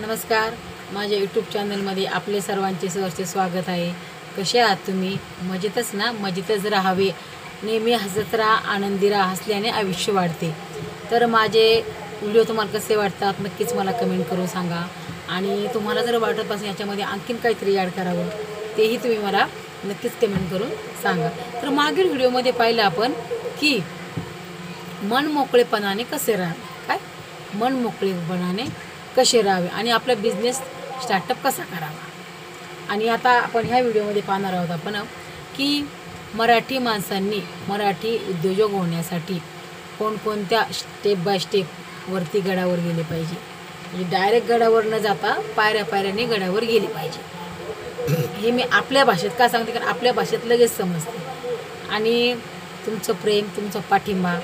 नमस्कार, माझ्या यूट्यूब चॅनलमध्ये आपले सर्वांचे सहर्ष स्वागत आहे। कसे आहात तुम्ही? मजेतच ना? मजेतच राहावे, नेहमी हसत राहा, आनंदी राहा, हसल्याने आयुष्य वाढते। तर माझे व्हिडिओ तुम्हाला कसे वाटतात नक्कीच मला कमेंट करून सांगा। आणि तुम्हाला जर वाटत असेल याच्यामध्ये आणखीन काहीतरी ॲड करावं तेही तुम्ही मला नक्कीच कमेंट करून सांगा। तर मागील व्हिडिओमध्ये पाहिलं आपण की मन मोकळेपणाने कसे राहावे, काय मन मोकळेपणाने कसे राहावे आणि आपला बिझनेस स्टार्टअप कसा करावा। आणि आता आपण ह्या व्हिडिओमध्ये पाहणार आहोत आपण की मराठी माणसांनी मराठी उद्योजक होण्यासाठी कोणकोणत्या स्टेप बाय स्टेप वरती गडावर गेले पाहिजे। म्हणजे डायरेक्ट गडावर न जाता पायऱ्या पायऱ्याने गडावर गेले पाहिजे। हे मी आपल्या भाषेत का सांगते, कारण आपल्या भाषेत लगेच समजते। आणि तुमचं प्रेम, तुमचा पाठिंबा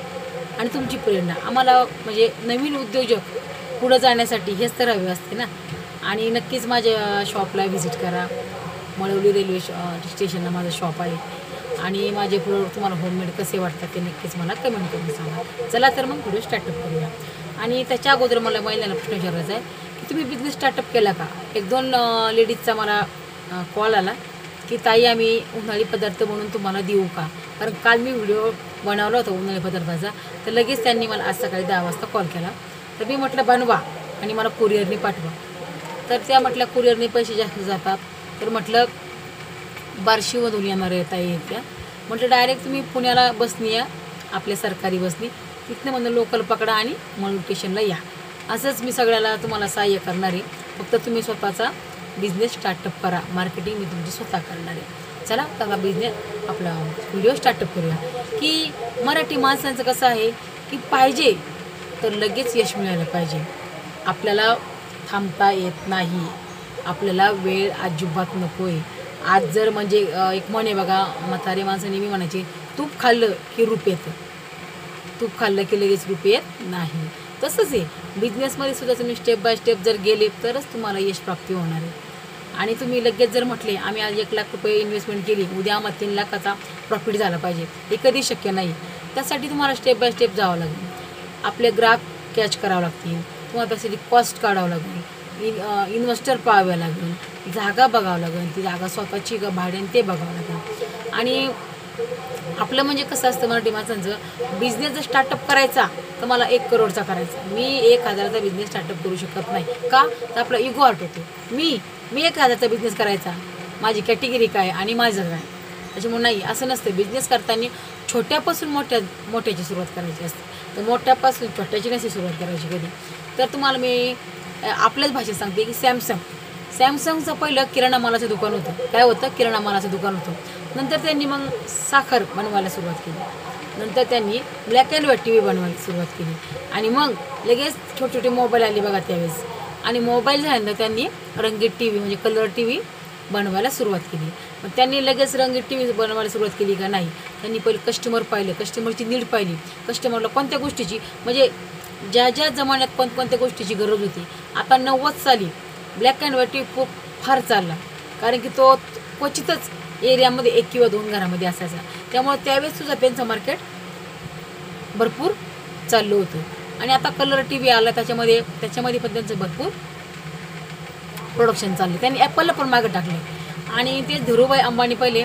आणि तुमची प्रेरणा आम्हाला म्हणजे नवीन उद्योजक पुढे जाण्यासाठी हेच तर हवे असते ना। आणि नक्कीच माझ्या शॉपला व्हिजिट करा। मळवली रेल्वे स्टेशनला माझं शॉप आहे आणि माझे प्रोडक्ट तुम्हाला होममेड कसे वाटतात ते नक्कीच मला कमेंट करून सांगा। चला तर मग व्हिडिओ स्टार्टअप करूया। आणि त्याच्या अगोदर मला महिलांना प्रश्न विचारायचा आहे की तुम्ही बिझनेस स्टार्टअप केला का? एक दोन लेडीजचा मला कॉल आला की ताई आम्ही उन्हाळी पदार्थ म्हणून तुम्हाला देऊ का? कारण काल मी व्हिडिओ बनवला होता उन्हाळी पदार्थाचा, तर लगेच त्यांनी मला आज सकाळी 10 वाजता कॉल केला। तर मी म्हटलं बनवा आणि मला कुरिअरने पाठवा। तर त्या म्हटल्या कुरिअरने पैसे जास्त जातात, तर म्हटलं बार्शीमधून येणार आहे ताई त्या। म्हटलं डायरेक्ट तुम्ही पुण्याला बसनी या, आपल्या सरकारी बसनी, तिथनं म्हणून लोकल पकडा आणि मळून स्टेशनला या। असंच मी सगळ्याला तुम्हाला सहाय्य करणार आहे, फक्त तुम्ही स्वतःचा बिझनेस स्टार्टअप करा, मार्केटिंग मी तुमची स्वतः करणार आहे। चला आता बिझनेस आपला व्हिडिओ स्टार्टअप करूया। की मराठी माणसांचं कसं आहे की पाहिजे तर लगेच यश मिळालं पाहिजे, आपल्याला थांबता येत नाही, आपल्याला वेळ अजिबात नको आहे। आज जर म्हणजे एक म्हणे बघा, म्हातारे माणसं नेहमी म्हणायचे तूप खाल्लं की रूप येतं, तूप खाल्लं की लगेच रूप येत नाही। तसंच आहे बिझनेसमध्ये सुद्धा, तुम्ही स्टेप बाय स्टेप जर गेले तरच तुम्हाला यश प्राप्ती होणार आहे। आणि तुम्ही लगेच जर म्हटले आम्ही आज 1 लाख रुपये इन्व्हेस्टमेंट केली, उद्या आम्हाला 3 लाखाचा प्रॉफिट झाला पाहिजे, हे कधी शक्य नाही। त्यासाठी तुम्हाला स्टेप बाय स्टेप जावं लागेल, आपले ग्राहक कॅच करावं लागतील, तुम्हाला त्यासाठी कॉस्ट काढावं लागेल, इन्व्हेस्टर पाहावे लागेल, जागा बघावं लागेल, ती जागा स्वतःची भाड्याने ते बघावं लागेल। आणि आपलं म्हणजे कसं असतं मराठी माणसांचं, बिझनेस जर स्टार्टअप करायचा तर मला 1 करोडचा करायचा, मी 1,000चा बिझनेस स्टार्टअप करू शकत नाही का? तर आपला इगो आर्ट होतो। मी 1,000चा बिझनेस करायचा, माझी कॅटेगरी काय आणि माझं काय, त्याच्यामुळे नाही, असं नसतं। बिझनेस करताना छोट्यापासून मोठ्याची सुरुवात करायची असते, तर मोठ्यापासून छोट्याची नसते सुरुवात करायची कधी। तर तुम्हाला मी आपल्याच भाषेत सांगते की सॅमसंगचं पहिलं किराणा मालाचं दुकान होतं। काय होतं? किराणा मालाचं दुकान होतं। नंतर त्यांनी मग साखर बनवायला सुरुवात केली, नंतर त्यांनी ब्लॅक अँड व्हाईट TV बनवायला सुरुवात केली, आणि मग लगेच छोटे छोटे मोबाईल आले बघा त्यावेळेस। आणि मोबाईल झाल्यानंतर त्यांनी रंगीत TV म्हणजे कलर TV बनवायला सुरुवात केली। मग त्यांनी लगेच रंगीत TV बनवायला सुरुवात केली का? नाही, त्यांनी पहिले कस्टमर पाहिले, कस्टमरची नीड पाहिली, कस्टमरला कोणत्या गोष्टीची म्हणजे ज्या ज्या जमान्यात कोणत्या गोष्टीची गरज होती। आता 90 साली ब्लॅक अँड व्हाईट TV खूप फार चालला, कारण की तो क्वचितच एरियामध्ये 1 किंवा 2 घरामध्ये असायचा, त्यामुळे त्यावेळेस सुद्धा त्यांचं मार्केट भरपूर चाललं होतं। आणि आता कलर TV आला, त्याच्यामध्ये पण त्यांचं भरपूर प्रोडक्शन चाललं। त्यांनी ॲपलला पण मागं टाकले। आणि ते धीरूभाई अंबानी पहिले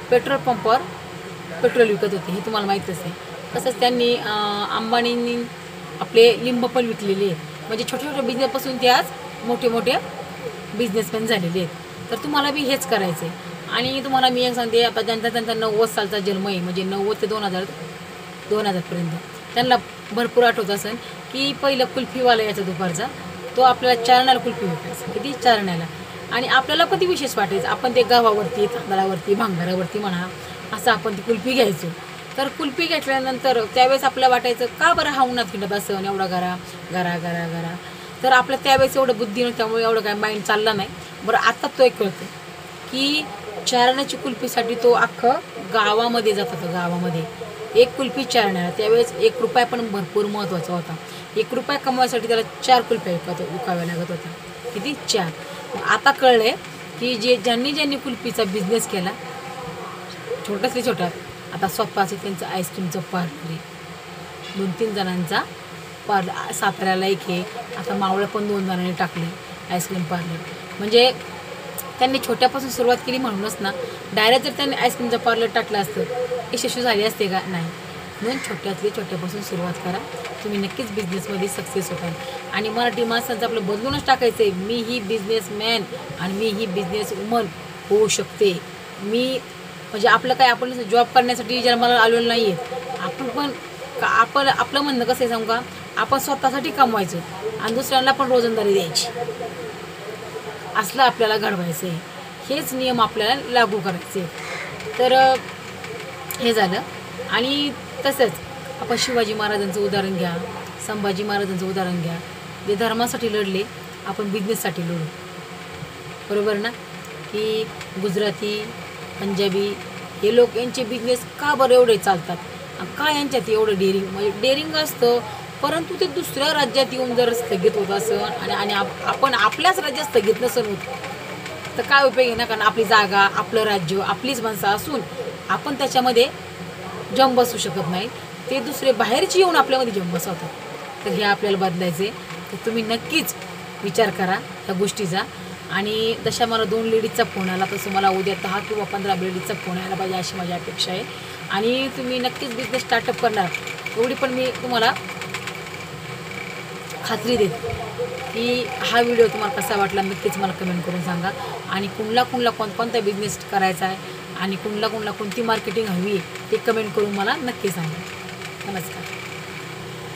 पेट्रोल पंपावर पेट्रोल विकत होते, हे तुम्हाला माहीतच आहे। तसंच त्यांनी अंबानींनी आपले लिंब पण विकलेले आहेत, म्हणजे छोट्या छोट्या बिझनेसपासून ते आज मोठे मोठे बिझनेसमॅन झालेले आहेत। तर तुम्हाला बी हेच करायचं आहे। आणि तुम्हाला मी एक सांगते, आता त्यांचा 90 सालचा जन्म आहे, म्हणजे 90 ते 2000पर्यंत त्यांना भरपूर आठवत असेल की पहिलं कुल्फीवाला यायचा दुपारचा, तो आपल्याला 4 आण्याला कुल्फी विकायचा, किती 4 आण्याला। आणि आपल्याला पण ती विशेष वाटायचं, आपण ते गव्हावरती, तांदळावरती, भांगारावरती म्हणा, असं आपण ती कुल्फी घ्यायचो। तर कुल्फी घेतल्यानंतर त्यावेळेस आपल्याला वाटायचं का बरं हा उन्हात हिंडत असं एवढा गरा गरा गरा गरा। तर आपलं त्यावेळेस एवढं बुद्धी नव्हतं, त्यामुळे एवढं काय माइंड चालला नाही। बरं आता तो एक कळतं की 4 आण्याची कुल्फीसाठी तो अख्खं गावामध्ये जात होता, गावामध्ये 1 कुल्फी 4 आण्याला। त्यावेळेस 1 रुपया पण भरपूर महत्त्वाचा होता, 1 रुपया कमवायसाठी त्याला 4 कुल्फ्या विकाव्या लागत होत्या, किती 4। आता कळलं की ज्यांनी कुल्फीचा बिझनेस केला, छोटाच छोटा, आता स्वतःचं त्यांचं आईस्क्रीमचं पार्लर आहे, 2-3 जणांचा पार्लर, साताऱ्याला एक आहे, आता मावळं पण 2 जणांनी टाकले। Ice cream parlour. म्हणजे त्यांनी छोट्यापासून सुरुवात केली म्हणूनच ना, डायरेक्ट जर त्यांनी आईस्क्रीमचं पार्लर टाकलं असतं यशस्वी झाली असते का? नाही. म्हणून छोट्यापासून सुरुवात करा, तुम्ही नक्कीच बिझनेसमध्ये सक्सेस होताल. आणि मराठी माणसांचं आपलं बदलूनच टाकायचं आहे, मी ही बिझनेसमॅन आणि मी ही बिझनेस वुमन होऊ शकते. मी म्हणजे आपलं काय, आपण जॉब करण्यासाठी जन्माला आलेलं नाही आहे. आपण पण आपलं म्हणणं कसं आहे सांगू का, आपण स्वतःसाठी कमवायचं आणि दुसऱ्यांना पण रोजंदारी द्यायची, असलं आपल्याला घडवायचं आहे. हेच नियम आपल्याला लागू करायचे. तर हे झालं. आणि तसंच आपण शिवाजी महाराजांचं उदाहरण घ्या, संभाजी महाराजांचं उदाहरण घ्या. जे धर्मासाठी लढले, आपण बिझनेससाठी लढू. बरोबर ना? की गुजराती, पंजाबी हे लोक, यांचे बिझनेस का बरं एवढे चालतात, का यांच्यात एवढं डेअरिंग, म्हणजे डेअरिंग असतं, परंतु ते दुसऱ्या राज्यात येऊन जर स्थगित होत असेल आणि आपण आपल्याच राज्यात स्थगित नसेल होत, तर काय उपयोग आहे ना. कारण आपली जागा, आपलं राज्य, आपलीच माणसं असून आपण त्याच्यामध्ये जम बसू शकत नाही. ते दुसरे बाहेरची येऊन आपल्यामध्ये जम बसवतात. तर हे आपल्याला बदलायचं आहे. तर तुम्ही नक्कीच विचार करा त्या गोष्टीचा. आणि जशा मला 2 लेडीजचा फोन आला, तसं मला उद्या 10 किंवा 15 लेडीजचा फोन यायला पाहिजे, अशी माझी अपेक्षा आहे. आणि तुम्ही नक्कीच बिझनेस स्टार्टअप करणार, एवढी पण मी तुम्हाला खात्री देते. की हा व्हिडिओ तुम्हाला कसा वाटला नक्कीच मला कमेंट करून सांगा. आणि कुणला कोणता बिझनेस करायचा आहे आणि कुणला कोणती मार्केटिंग हवी आहे ते कमेंट करून मला नक्की सांगा. नमस्कार.